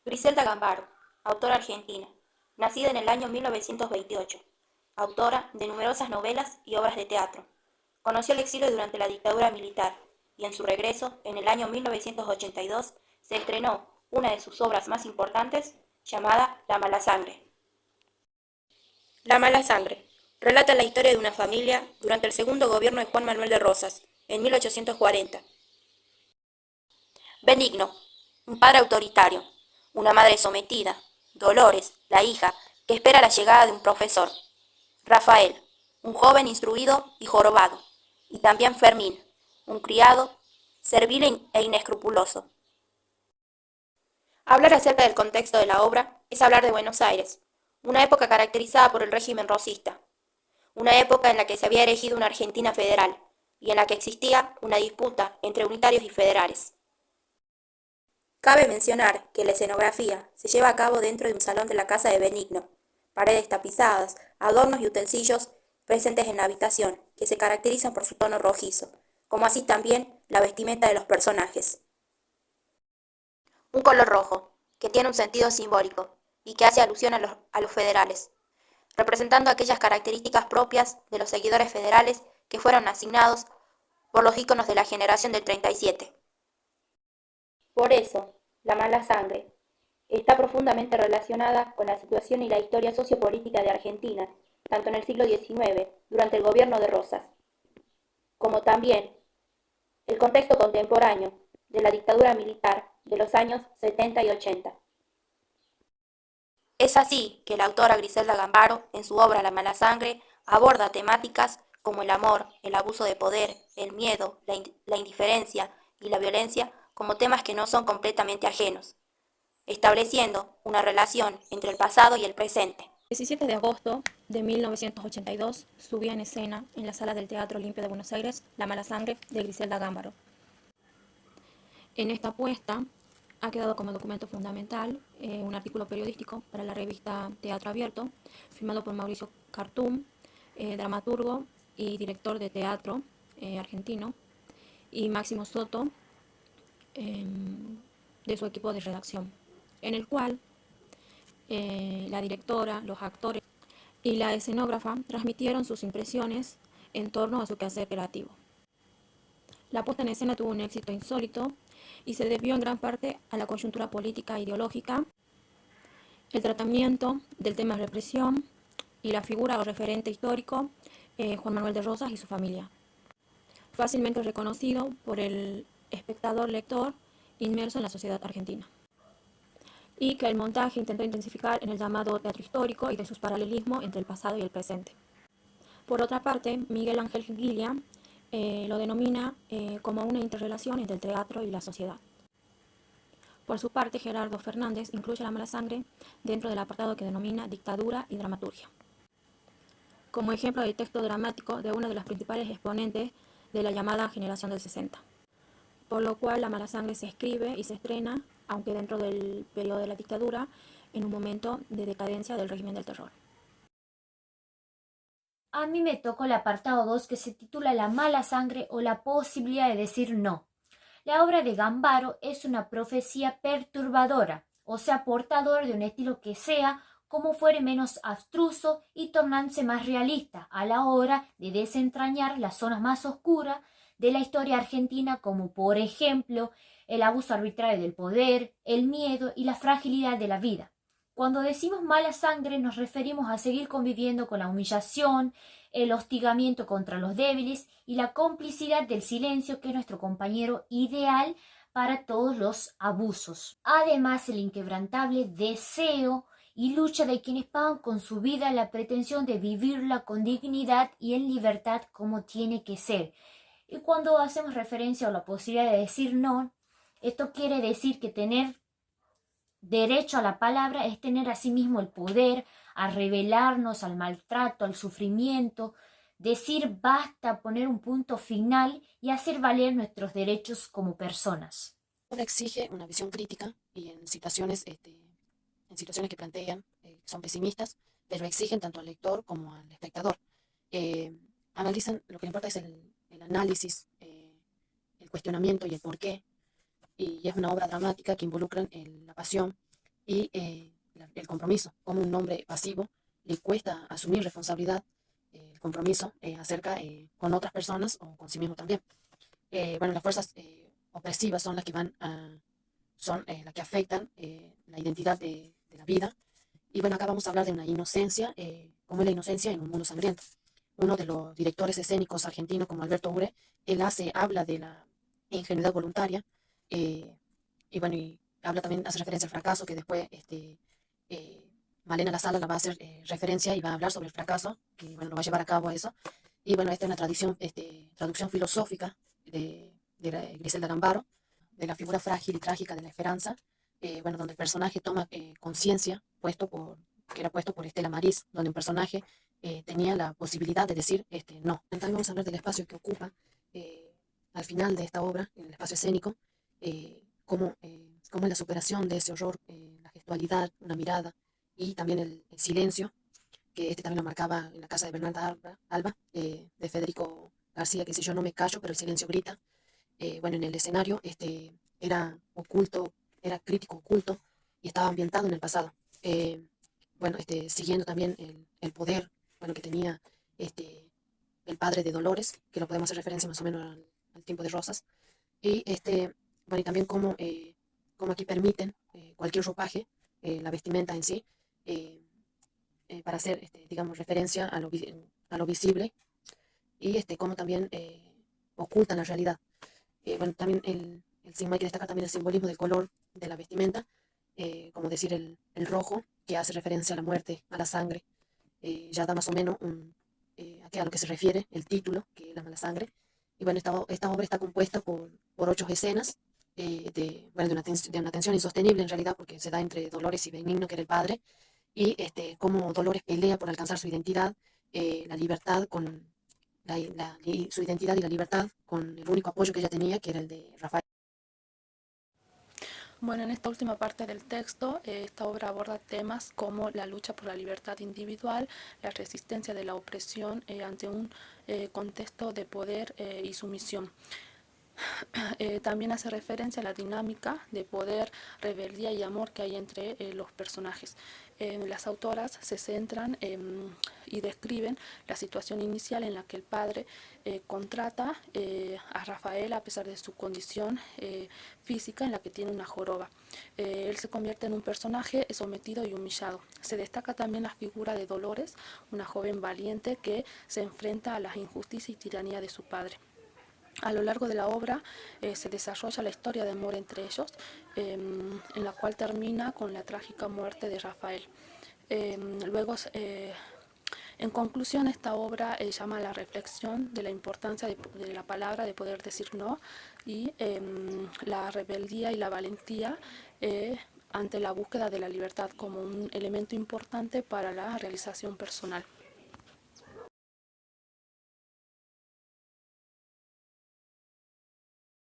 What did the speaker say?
Griselda Gambaro, autora argentina, nacida en el año 1928, autora de numerosas novelas y obras de teatro. Conoció el exilio durante la dictadura militar y en su regreso, en el año 1982, se estrenó una de sus obras más importantes, llamada La mala sangre. La mala sangre relata la historia de una familia durante el segundo gobierno de Juan Manuel de Rosas, en 1840. Benigno, un padre autoritario, una madre sometida, Dolores, la hija, que espera la llegada de un profesor, Rafael, un joven instruido y jorobado, y también Fermín, un criado, servil e inescrupuloso. Hablar acerca del contexto de la obra es hablar de Buenos Aires, una época caracterizada por el régimen rosista, una época en la que se había erigido una Argentina federal y en la que existía una disputa entre unitarios y federales. Cabe mencionar que la escenografía se lleva a cabo dentro de un salón de la casa de Benigno, paredes tapizadas, adornos y utensilios presentes en la habitación, que se caracterizan por su tono rojizo, como así también la vestimenta de los personajes. Un color rojo, que tiene un sentido simbólico y que hace alusión a los federales, representando aquellas características propias de los seguidores federales que fueron asignados por los íconos de la generación del 37. Por eso, la mala sangre está profundamente relacionada con la situación y la historia sociopolítica de Argentina, tanto en el siglo XIX, durante el gobierno de Rosas, como también el contexto contemporáneo de la dictadura militar de los años 70 y 80. Es así que la autora Griselda Gambaro, en su obra La mala sangre, aborda temáticas como el amor, el abuso de poder, el miedo, la indiferencia y la violencia como temas que no son completamente ajenos, estableciendo una relación entre el pasado y el presente. 17 de agosto de 1982 subía en escena en la sala del Teatro Olimpia de Buenos Aires La mala sangre de Griselda Gambaro. En esta puesta ha quedado como documento fundamental un artículo periodístico para la revista Teatro Abierto, firmado por Mauricio Cartum, dramaturgo y director de teatro argentino, y Máximo Soto, de su equipo de redacción, en el cual la directora, los actores y la escenógrafa transmitieron sus impresiones en torno a su quehacer creativo. La puesta en escena tuvo un éxito insólito y se debió en gran parte a la coyuntura política e ideológica, el tratamiento del tema represión y la figura o referente histórico Juan Manuel de Rosas y su familia, fácilmente reconocido por el espectador lector inmerso en la sociedad argentina, y que el montaje intentó intensificar en el llamado teatro histórico y de sus paralelismos entre el pasado y el presente. Por otra parte, Miguel Ángel Gilia lo denomina como una interrelación entre el teatro y la sociedad. Por su parte, Gerardo Fernández incluye La mala sangre dentro del apartado que denomina dictadura y dramaturgia, como ejemplo del texto dramático de uno de los principales exponentes de la llamada generación del 60. Por lo cual, La mala sangre se escribe y se estrena, aunque dentro del periodo de la dictadura, en un momento de decadencia del régimen del terror. A mí me tocó el apartado 2 que se titula La mala sangre o la posibilidad de decir no. La obra de Gambaro es una profecía perturbadora, o sea, portador de un estilo que sea como fuere menos abstruso y tornándose más realista a la hora de desentrañar las zonas más oscuras de la historia argentina, como por ejemplo el abuso arbitrario del poder, el miedo y la fragilidad de la vida. Cuando decimos mala sangre nos referimos a seguir conviviendo con la humillación, el hostigamiento contra los débiles y la complicidad del silencio, que es nuestro compañero ideal para todos los abusos. Además, el inquebrantable deseo y lucha de quienes pagan con su vida la pretensión de vivirla con dignidad y en libertad como tiene que ser. Y cuando hacemos referencia a la posibilidad de decir no, esto quiere decir que tener derecho a la palabra es tener asimismo el poder a rebelarnos al maltrato, al sufrimiento, decir basta, poner un punto final y hacer valer nuestros derechos como personas. Exige una visión crítica y en situaciones que plantean, son pesimistas, pero exigen tanto al lector como al espectador. Eh, Analizan, lo que importa es el análisis, el cuestionamiento y el porqué, y es una obra dramática que involucra la pasión y el compromiso, como un hombre pasivo le cuesta asumir responsabilidad, el compromiso acerca con otras personas o con sí mismo también. Bueno, las fuerzas opresivas son las que son las que afectan la identidad de la vida. Y bueno, acá vamos a hablar de una inocencia, como es la inocencia en un mundo sangriento. Uno de los directores escénicos argentinos, como Alberto Ure, habla de la ingenuidad voluntaria, eh, y bueno, y habla también, hace referencia al fracaso, que después eh, Malena La Sala la va a hacer referencia y va a hablar sobre el fracaso, que bueno, lo va a llevar a cabo a eso. Y bueno, esta es una traducción filosófica de Griselda Gambaro, de la figura frágil y trágica de la esperanza, bueno, donde el personaje toma conciencia, que era puesto por Estela Maris, donde un personaje tenía la posibilidad de decir no. También vamos a hablar del espacio que ocupa al final de esta obra, en el espacio escénico, cómo es la superación de ese horror, la gestualidad, una mirada y también el silencio, que también lo marcaba en la casa de Bernarda Alba, de Federico García, que dice: yo no me callo, pero el silencio grita. Bueno, en el escenario era oculto, era crítico oculto y estaba ambientado en el pasado. Eh, bueno, siguiendo también el poder, bueno, que tenía el padre de Dolores, que lo podemos hacer referencia más o menos al tiempo de Rosas. Y bueno, y también cómo aquí permiten cualquier ropaje, la vestimenta en sí, eh, para hacer, digamos, referencia a lo visible, y cómo también ocultan la realidad. Bueno, también el signo hay que destacar también el simbolismo del color de la vestimenta, como decir el rojo, que hace referencia a la muerte, a la sangre. Ya da más o menos a lo que se refiere el título, que es La mala sangre. Y bueno, esta obra está compuesta por 8 escenas, bueno, de una tensión insostenible en realidad, porque se da entre Dolores y Benigno, que era el padre, y cómo Dolores pelea por alcanzar su identidad, la libertad y su identidad y la libertad con el único apoyo que ella tenía, que era el de Rafael. Bueno, en esta última parte del texto, esta obra aborda temas como la lucha por la libertad individual, la resistencia de la opresión ante un contexto de poder y sumisión. También hace referencia a la dinámica de poder, rebeldía y amor que hay entre los personajes. Las autoras se centran y describen la situación inicial en la que el padre contrata a Rafael a pesar de su condición física, en la que tiene una joroba. Él se convierte en un personaje sometido y humillado. Se destaca también la figura de Dolores, una joven valiente que se enfrenta a las injusticias y tiranía de su padre. A lo largo de la obra se desarrolla la historia de amor entre ellos, en la cual termina con la trágica muerte de Rafael. Luego, en conclusión, esta obra llama a la reflexión de la importancia de la palabra, de poder decir no, y la rebeldía y la valentía ante la búsqueda de la libertad como un elemento importante para la realización personal.